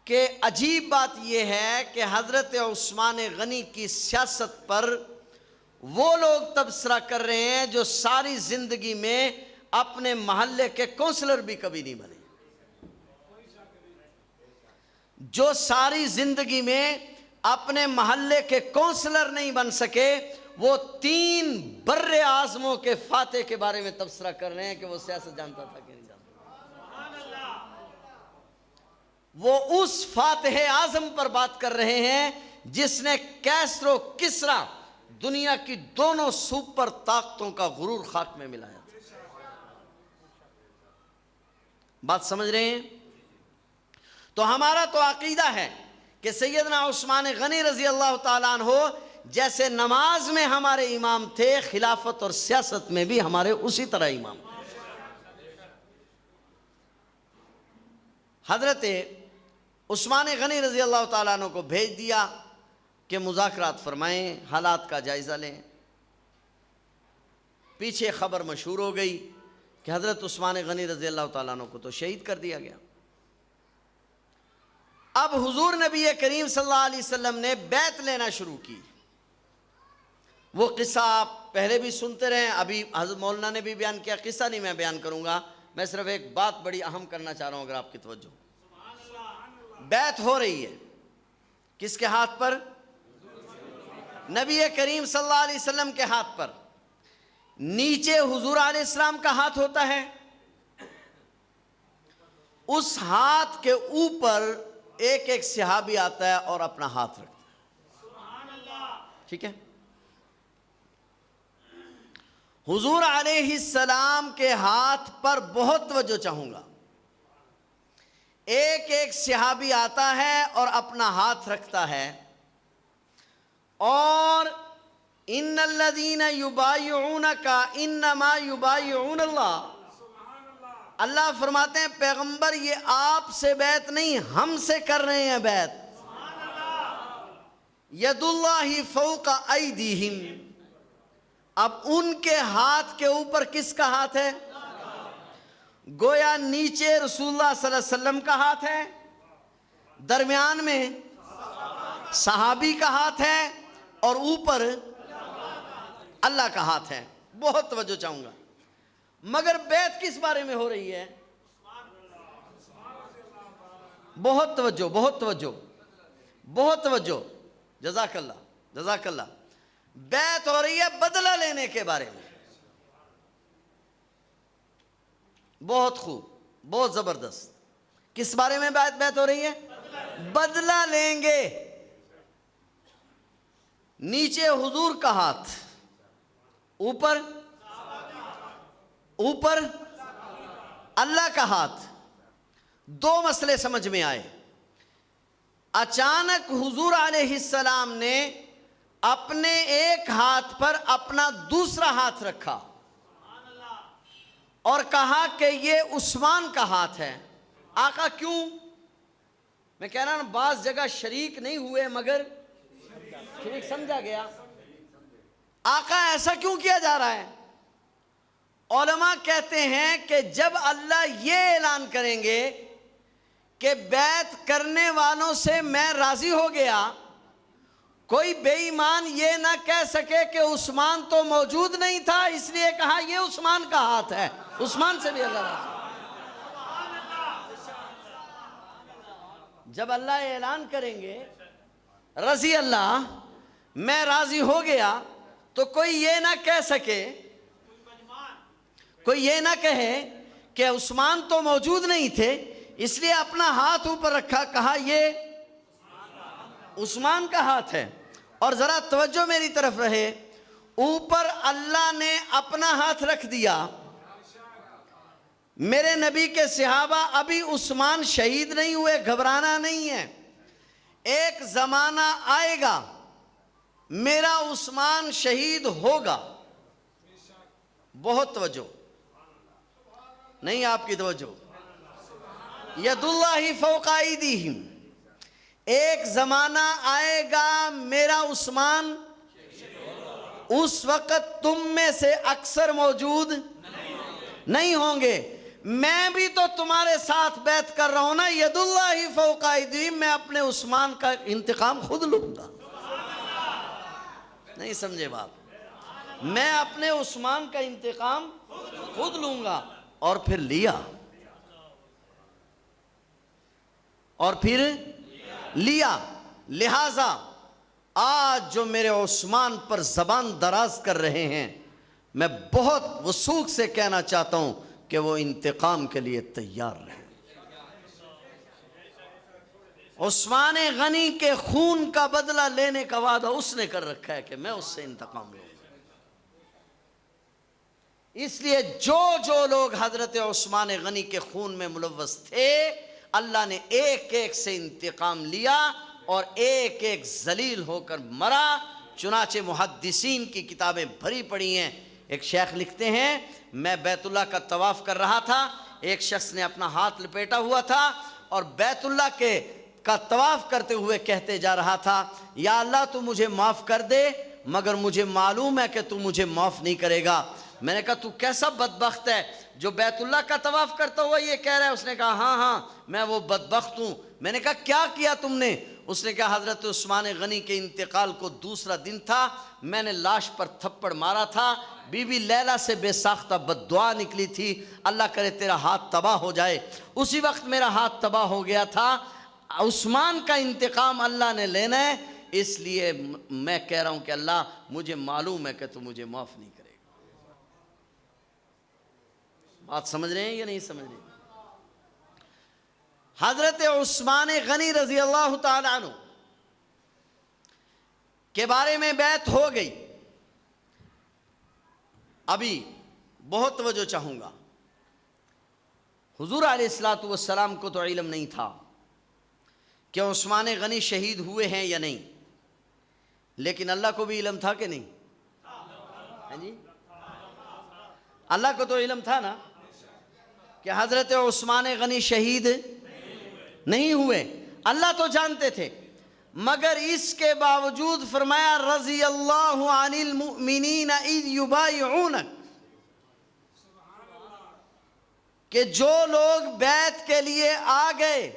کہ عجیب بات یہ ہے کہ حضرت عثمان غنی کی سیاست پر وہ لوگ تبصرہ کر رہے ہیں جو ساری زندگی میں اپنے محلے کے کونسلر بھی کبھی نہیں بنے، جو ساری زندگی میں اپنے محلے کے کونسلر نہیں بن سکے، وہ 3 بر اعظموں کے فاتح کے بارے میں تبصرہ کر رہے ہیں کہ وہ سیاست جانتا تھا کہ نہیں جانتا۔ وہ اس فاتح اعظم پر بات کر رہے ہیں جس نے کیسر و کسرا دنیا کی دونوں سپر طاقتوں کا غرور خاک میں ملایا تھا۔ بات سمجھ رہے ہیں؟ تو ہمارا تو عقیدہ ہے کہ سیدنا عثمان غنی رضی اللہ تعالیٰ عنہ جیسے نماز میں ہمارے امام تھے، خلافت اور سیاست میں بھی ہمارے اسی طرح امام تھے۔ حضرت عثمان غنی رضی اللہ تعالیٰ عنہ کو بھیج دیا کہ مذاکرات فرمائیں، حالات کا جائزہ لیں۔ پیچھے خبر مشہور ہو گئی کہ حضرت عثمان غنی رضی اللہ تعالیٰ عنہ کو تو شہید کر دیا گیا۔ اب حضور نبی کریم صلی اللہ علیہ وسلم نے بیعت لینا شروع کی۔ وہ قصہ آپ پہلے بھی سنتے رہے، ابھی حضرت مولانا نے بھی بیان کیا، قصہ نہیں میں بیان کروں گا، میں صرف ایک بات بڑی اہم کرنا چاہ رہا ہوں اگر آپ کی توجہ۔ بیعت ہو رہی ہے کس کے ہاتھ پر؟ نبی کریم صلی اللہ علیہ وسلم کے ہاتھ پر۔ نیچے حضور علیہ السلام کا ہاتھ ہوتا ہے، اس ہاتھ کے اوپر ایک ایک صحابی آتا ہے اور اپنا ہاتھ رکھتا ہے، ٹھیک ہے؟ حضور علیہ السلام کے ہاتھ پر بہت توجہ چاہوں گا۔ ایک ایک صحابی آتا ہے اور اپنا ہاتھ رکھتا ہے، اور ان الذین یبایعونک انما یبایعون اللہ، اللہ فرماتے ہیں پیغمبر یہ آپ سے بیعت نہیں، ہم سے کر رہے ہیں بیعت۔ ید اللہ فوق ایدیہم، اب ان کے ہاتھ کے اوپر کس کا ہاتھ ہے؟ گویا نیچے رسول اللہ صلی اللہ علیہ وسلم کا ہاتھ ہے، درمیان میں صحابی کا ہاتھ ہے، اور اوپر اللہ کا ہاتھ ہے۔ بہت توجہ چاہوں گا، مگر بیعت کس بارے میں ہو رہی ہے؟ بہت توجہ، بہت توجہ، بہت توجہ، جزاک اللہ، جزاک اللہ۔ بیعت ہو رہی ہے بدلہ لینے کے بارے میں۔ بہت خوب، بہت زبردست۔ کس بارے میں بیعت ہو رہی ہے؟ بدلہ لیں گے۔ نیچے حضور کا ہاتھ، اوپر اللہ کا ہاتھ۔ 2 مسئلے سمجھ میں آئے۔ اچانک حضور علیہ السلام نے اپنے ایک ہاتھ پر اپنا دوسرا ہاتھ رکھا اور کہا کہ یہ عثمان کا ہاتھ ہے۔ آقا کیوں؟ میں کہہ رہا ہوں بعض جگہ شریک نہیں ہوئے مگر شریک سمجھا گیا۔ آقا ایسا کیوں کیا جا رہا ہے؟ علماء کہتے ہیں کہ جب اللہ یہ اعلان کریں گے کہ بیعت کرنے والوں سے میں راضی ہو گیا، کوئی بے ایمان یہ نہ کہہ سکے کہ عثمان تو موجود نہیں تھا اس لیے کہا یہ عثمان کا ہاتھ ہے۔ عثمان سے بھی اللہ راضی۔ جب اللہ اعلان کریں گے رضی اللہ، میں راضی ہو گیا، تو کوئی یہ نہ کہہ سکے، کوئی یہ نہ کہے کہ عثمان تو موجود نہیں تھے اس لیے اپنا ہاتھ اوپر رکھا، کہا یہ عثمان کا ہاتھ ہے۔ اور ذرا توجہ میری طرف رہے، اوپر اللہ نے اپنا ہاتھ رکھ دیا۔ میرے نبی کے صحابہ ابھی عثمان شہید نہیں ہوئے، گھبرانا نہیں ہے، ایک زمانہ آئے گا میرا عثمان شہید ہوگا۔ بہت توجہ، نہیں آپ کی توجہ، ید اللہ فوق ایدیہم، ایک زمانہ آئے گا میرا عثمان، اس وقت تم میں سے اکثر موجود نہیں ہوں گے، میں بھی تو تمہارے ساتھ بیعت کر رہا ہوں نا، ید اللہ فوق ایدیہم، میں اپنے عثمان کا انتقام خود لوں گا۔ نہیں سمجھے بات؟ میں اپنے عثمان کا انتقام خود لوں گا۔ اور پھر لیا، اور پھر لیا۔ لہٰذا آج جو میرے عثمان پر زبان دراز کر رہے ہیں، میں بہت وثوق سے کہنا چاہتا ہوں کہ وہ انتقام کے لیے تیار رہے۔ عثمان غنی کے خون کا بدلہ لینے کا وعدہ اس نے کر رکھا ہے کہ میں اس سے انتقام لوں۔ اس لیے جو لوگ حضرت عثمان غنی کے خون میں ملوث تھے، اللہ نے ایک ایک سے انتقام لیا اور ایک ایک ذلیل ہو کر مرا۔ چنانچہ محدثین کی کتابیں بھری پڑی ہیں۔ ایک شیخ لکھتے ہیں، میں بیت اللہ کا طواف کر رہا تھا، ایک شخص نے اپنا ہاتھ لپیٹا ہوا تھا اور بیت اللہ کا طواف کرتے ہوئے کہتے جا رہا تھا، یا اللہ تو مجھے معاف کر دے مگر مجھے معلوم ہے کہ تو مجھے معاف نہیں کرے گا۔ میں نے کہا تو کیسا بدبخت ہے جو بیت اللہ کا طواف کرتا ہوا یہ کہہ رہا ہے؟ اس نے کہا ہاں میں وہ بدبخت ہوں۔ میں نے کہا کیا کیا تم نے؟ اس نے کہا حضرت عثمان غنی کے انتقال کو دوسرا دن تھا، میں نے لاش پر تھپڑ مارا تھا، بی بی لیلا سے بے ساختہ بد دعا نکلی تھی، اللہ کرے تیرا ہاتھ تباہ ہو جائے۔ اسی وقت میرا ہاتھ تباہ ہو گیا تھا۔ عثمان کا انتقام اللہ نے لینا ہے، اس لیے میں کہہ رہا ہوں کہ اللہ مجھے معلوم ہے کہ تو مجھے معاف نہیں کرے گا۔ بات سمجھ رہے ہیں یا نہیں سمجھ رہے ہیں؟ حضرت عثمان غنی رضی اللہ تعالی عنہ کے بارے میں بیعت ہو گئی۔ ابھی بہت توجہ چاہوں گا، حضور علیہ السلام کو تو علم نہیں تھا کہ عثمان غنی شہید ہوئے ہیں یا نہیں، لیکن اللہ کو بھی علم تھا کہ نہیں؟ ہاں جی، اللہ کو تو علم تھا نا کہ حضرت عثمان غنی شہید نہیں ہوئے، اللہ تو جانتے تھے، مگر اس کے باوجود فرمایا رضی اللہ عن المؤمنین اذ یبایعونک، کہ جو لوگ بیعت کے لیے آ گئے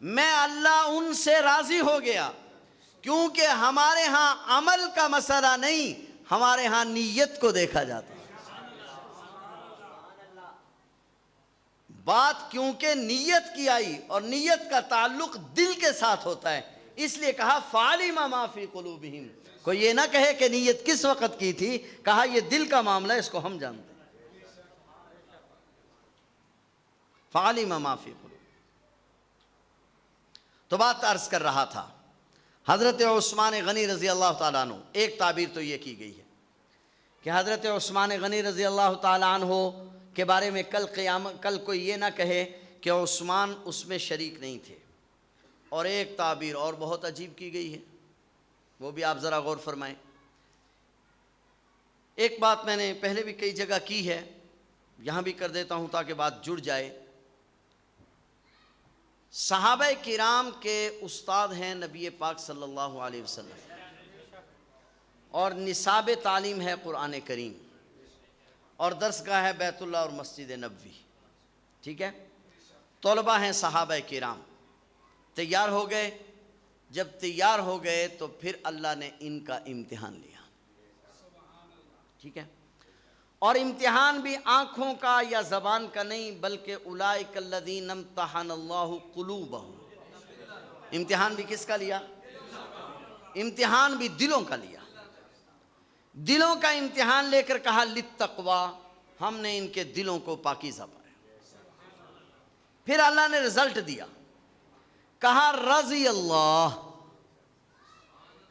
میں اللہ ان سے راضی ہو گیا، کیونکہ ہمارے ہاں عمل کا مسئلہ نہیں، ہمارے ہاں نیت کو دیکھا جاتا ہے۔ بات کیونکہ نیت کی آئی اور نیت کا تعلق دل کے ساتھ ہوتا ہے، اس لیے کہا فَعَلِمَ مَا فِي قُلُوبِهِمْ۔ کوئی یہ نہ کہے کہ نیت کس وقت کی تھی، کہا یہ دل کا معاملہ ہے، اس کو ہم جانتے ہیں۔ فَعَلِمَ مَا فِي قُلُوبِهِمْ۔ تو بات عرض کر رہا تھا، حضرت عثمان غنی رضی اللہ تعالیٰ عنہ، ایک تعبیر تو یہ کی گئی ہے کہ حضرت عثمان غنی رضی اللہ تعالیٰ عنہ کے بارے میں کل کوئی یہ نہ کہے کہ عثمان اس میں شریک نہیں تھے۔ اور ایک تعبیر اور بہت عجیب کی گئی ہے، وہ بھی آپ ذرا غور فرمائیں۔ ایک بات میں نے پہلے بھی کئی جگہ کی ہے، یہاں بھی کر دیتا ہوں تاکہ بات جڑ جائے۔ صحابہ کرام کے استاد ہیں نبی پاک صلی اللہ علیہ وسلم، اور نصاب تعلیم ہے قرآن کریم، اور درسگاہ ہے بیت اللہ اور مسجد نبوی، ٹھیک ہے؟ طلبہ ہیں صحابہ کرام، تیار ہو گئے۔ جب تیار ہو گئے تو پھر اللہ نے ان کا امتحان لیا، ٹھیک ہے؟ اور امتحان بھی آنکھوں کا یا زبان کا نہیں، بلکہ اولئک الذین امتحن اللہ قلوبہم، امتحان بھی کس کا لیا؟ امتحان بھی دلوں کا لیا، دلوں کا امتحان لے کر کہا للتقوی، ہم نے ان کے دلوں کو پاکیزہ بنایا۔ پھر اللہ نے رزلٹ دیا، کہا رضی اللہ،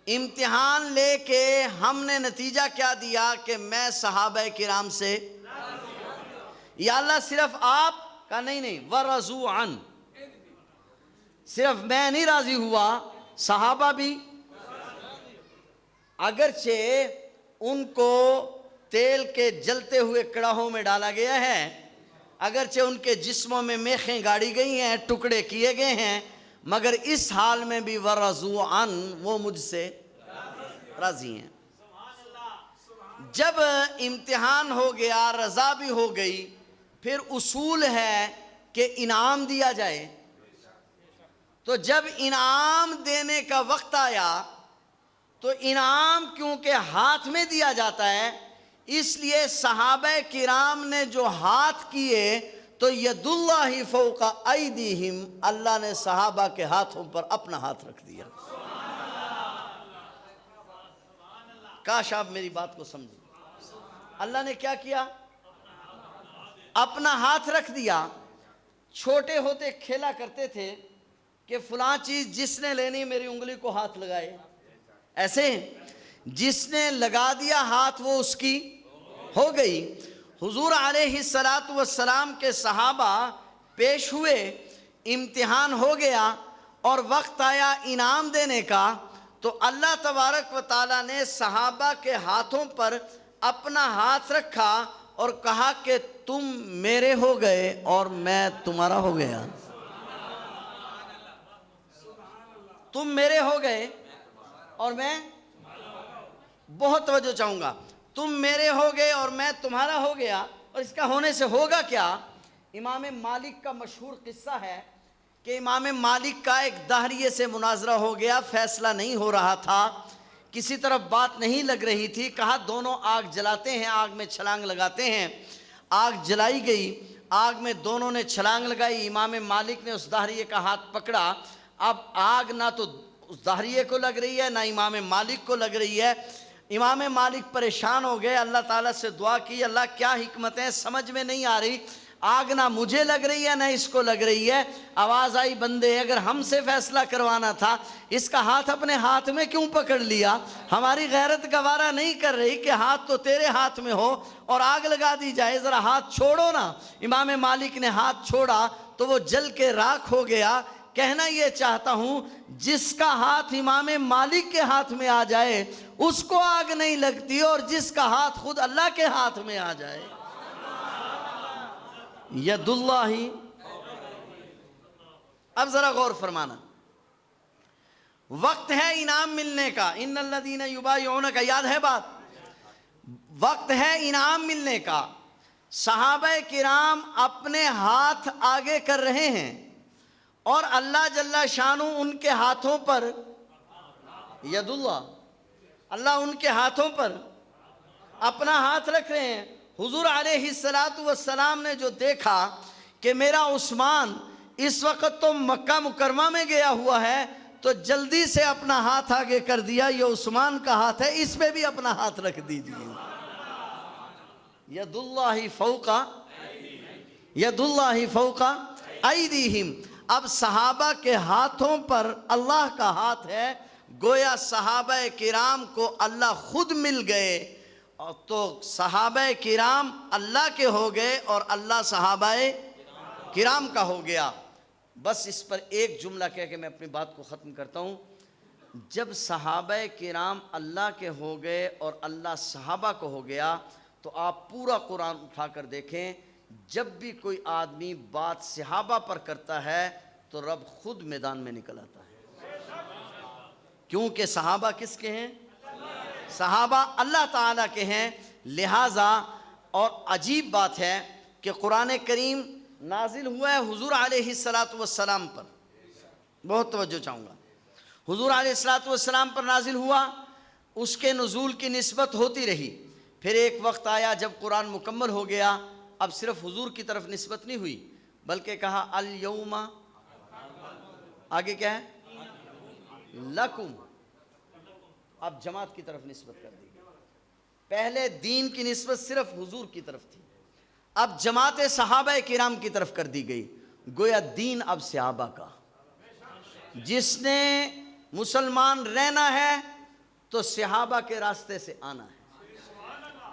امتحان لے کے ہم نے نتیجہ کیا دیا کہ میں صحابہ کرام سے، یا اللہ صرف آپ کا نہیں، ورضوا عن، صرف میں نہیں راضی ہوا، صحابہ بھی، اگرچہ ان کو تیل کے جلتے ہوئے کڑاہوں میں ڈالا گیا ہے، اگرچہ ان کے جسموں میں میخیں گاڑی گئی ہیں، ٹکڑے کیے گئے ہیں، مگر اس حال میں بھی ورضوا عن، وہ مجھ سے راضی ہیں۔ جب امتحان ہو گیا، رضا بھی ہو گئی، پھر اصول ہے کہ انعام دیا جائے۔ تو جب انعام دینے کا وقت آیا تو انعام کیونکہ ہاتھ میں دیا جاتا ہے، اس لیے صحابہ کرام نے جو ہاتھ کیے تو ید اللہ فوق ایدیہم، اللہ نے صحابہ کے ہاتھوں پر اپنا ہاتھ رکھ دیا۔ کاش آپ میری بات کو سمجھیں، اللہ نے کیا کیا؟ اپنا ہاتھ رکھ دیا۔ چھوٹے ہوتے کھیلا کرتے تھے کہ فلاں چیز جس نے لینی میری انگلی کو ہاتھ لگائے، ایسے جس نے لگا دیا ہاتھ وہ اس کی ہو گئی۔ حضور علیہ السلام کے صحابہ پیش ہوئے، امتحان ہو گیا اور وقت آیا انعام دینے کا، تو اللہ تبارک و تعالیٰ نے صحابہ کے ہاتھوں پر اپنا ہاتھ رکھا اور کہا کہ تم میرے ہو گئے اور میں تمہارا ہو گیا، تم میرے ہو گئے اور میں، بہت توجہ چاہوں گا، تم میرے ہو گئے اور میں تمہارا ہو گیا۔ اور اس کا ہونے سے ہوگا کیا؟ امام مالک کا مشہور قصہ ہے کہ امام مالک کا ایک داہریے سے مناظرہ ہو گیا، فیصلہ نہیں ہو رہا تھا، کسی طرف بات نہیں لگ رہی تھی، کہا دونوں آگ جلاتے ہیں، آگ میں چھلانگ لگاتے ہیں۔ آگ جلائی گئی، آگ میں دونوں نے چھلانگ لگائی، امام مالک نے اس داہریے کا ہاتھ پکڑا۔ اب آگ نہ تو اس داہریے کو لگ رہی ہے نہ امام مالک کو لگ رہی ہے۔ امام مالک پریشان ہو گئے، اللہ تعالیٰ سے دعا کی، اللہ کیا حکمت ہے، سمجھ میں نہیں آ رہی، آگ نہ مجھے لگ رہی ہے نہ اس کو لگ رہی ہے۔ آواز آئی، بندے اگر ہم سے فیصلہ کروانا تھا، اس کا ہاتھ اپنے ہاتھ میں کیوں پکڑ لیا؟ ہماری غیرت گوارا نہیں کر رہی کہ ہاتھ تو تیرے ہاتھ میں ہو اور آگ لگا دی جائے، ذرا ہاتھ چھوڑو نا۔ امام مالک نے ہاتھ چھوڑا تو وہ جل کے راکھ ہو گیا۔ کہنا یہ چاہتا ہوں، جس کا ہاتھ امام مالک کے ہاتھ میں آ جائے اس کو آگ نہیں لگتی، اور جس کا ہاتھ خود اللہ کے ہاتھ میں آ جائے، ید اللہ۔ اب ذرا غور فرمانا، وقت ہے انعام ملنے کا، ان الذین یبایعونک، یاد ہے بات، وقت ہے انعام ملنے کا۔ صحابہ کرام اپنے ہاتھ آگے کر رہے ہیں اور اللہ جل شانہ ان کے ہاتھوں پر، ید اللہ، اللہ ان کے ہاتھوں پر اپنا ہاتھ رکھ رہے ہیں۔ حضور علیہ السلام نے جو دیکھا کہ میرا عثمان اس وقت تو مکہ مکرمہ میں گیا ہوا ہے، تو جلدی سے اپنا ہاتھ آگے کر دیا، یہ عثمان کا ہاتھ ہے، اس پہ بھی اپنا ہاتھ رکھ دیجیے۔ ید اللہ فوق، ید اللہ فوق ایدیہم۔ اب صحابہ کے ہاتھوں پر اللہ کا ہاتھ ہے، گویا صحابہ کرام کو اللہ خود مل گئے، اور تو صحابہ کرام اللہ کے ہو گئے اور اللہ صحابہ کرام کا ہو گیا۔ بس اس پر ایک جملہ کہہ کے میں اپنی بات کو ختم کرتا ہوں. جب صحابہ کرام اللہ کے ہو گئے اور اللہ صحابہ کو ہو گیا تو آپ پورا قرآن اٹھا کر دیکھیں، جب بھی کوئی آدمی بات صحابہ پر کرتا ہے تو رب خود میدان میں نکل آتا ہے. کیونکہ صحابہ کس کے ہیں؟ صحابہ اللہ تعالیٰ کے ہیں. لہٰذا اور عجیب بات ہے کہ قرآن کریم نازل ہوا ہے حضور علیہ السلام پر. بہت توجہ چاہوں گا. حضور علیہ السلام پر نازل ہوا، اس کے نزول کی نسبت ہوتی رہی. پھر ایک وقت آیا جب قرآن مکمل ہو گیا، اب صرف حضور کی طرف نسبت نہیں ہوئی بلکہ کہا الیوم، آگے کیا ہے؟ لکم. اب جماعت کی طرف نسبت کر دی گئی. پہلے دین کی نسبت صرف حضور کی طرف تھی، اب جماعت صحابہ کرام کی طرف کر دی گئی. گویا دین اب صحابہ کا. جس نے مسلمان رہنا ہے تو صحابہ کے راستے سے آنا ہے،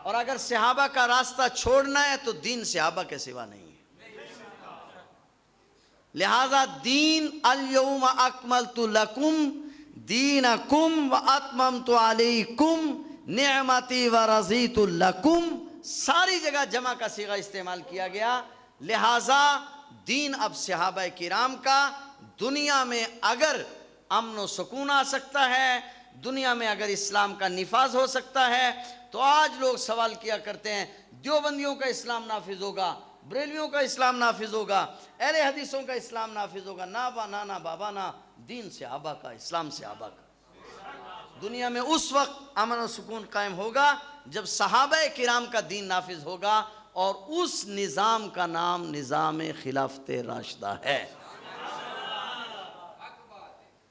اور اگر صحابہ کا راستہ چھوڑنا ہے تو دین صحابہ کے سوا نہیں ہے. لہذا دین الیوم اکملت لکم دینکم واتممت علیکم نعمتی ورضیت لکم، ساری جگہ جمع کا صیغہ استعمال کیا گیا. لہذا دین اب صحابہ کرام کا. دنیا میں اگر امن و سکون آ سکتا ہے، دنیا میں اگر اسلام کا نفاذ ہو سکتا ہے، تو آج لوگ سوال کیا کرتے ہیں دیوبندیوں کا اسلام نافذ ہوگا، بریلویوں کا اسلام نافذ ہوگا، اہل حدیثوں کا اسلام نافذ ہوگا. نا بابا نا، دین صحابہ کا، اسلام صحابہ کا. دنیا میں اس وقت امن و سکون قائم ہوگا جب صحابہ کرام کا دین نافذ ہوگا، اور اس نظام کا نام نظام خلافت راشدہ ہے.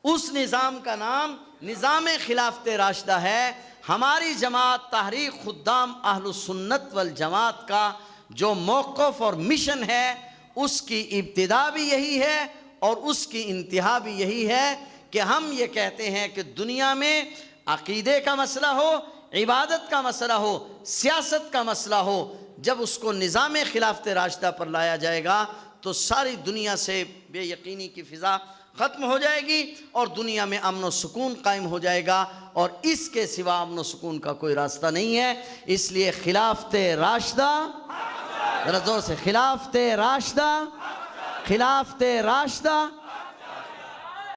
اس نظام کا نام نظام خلافت راشدہ ہے. ہماری جماعت تحریک خدام اہل السنت والجماعت کا جو موقف اور مشن ہے، اس کی ابتدا بھی یہی ہے اور اس کی انتہا بھی یہی ہے کہ ہم یہ کہتے ہیں کہ دنیا میں عقیدے کا مسئلہ ہو، عبادت کا مسئلہ ہو، سیاست کا مسئلہ ہو، جب اس کو نظام خلافت راشدہ پر لایا جائے گا تو ساری دنیا سے بے یقینی کی فضا ختم ہو جائے گی اور دنیا میں امن و سکون قائم ہو جائے گا، اور اس کے سوا امن و سکون کا کوئی راستہ نہیں ہے. اس لیے خلافت راشدہ، ذرا زور سے، خلافت راشدہ، خلافت راشدہ.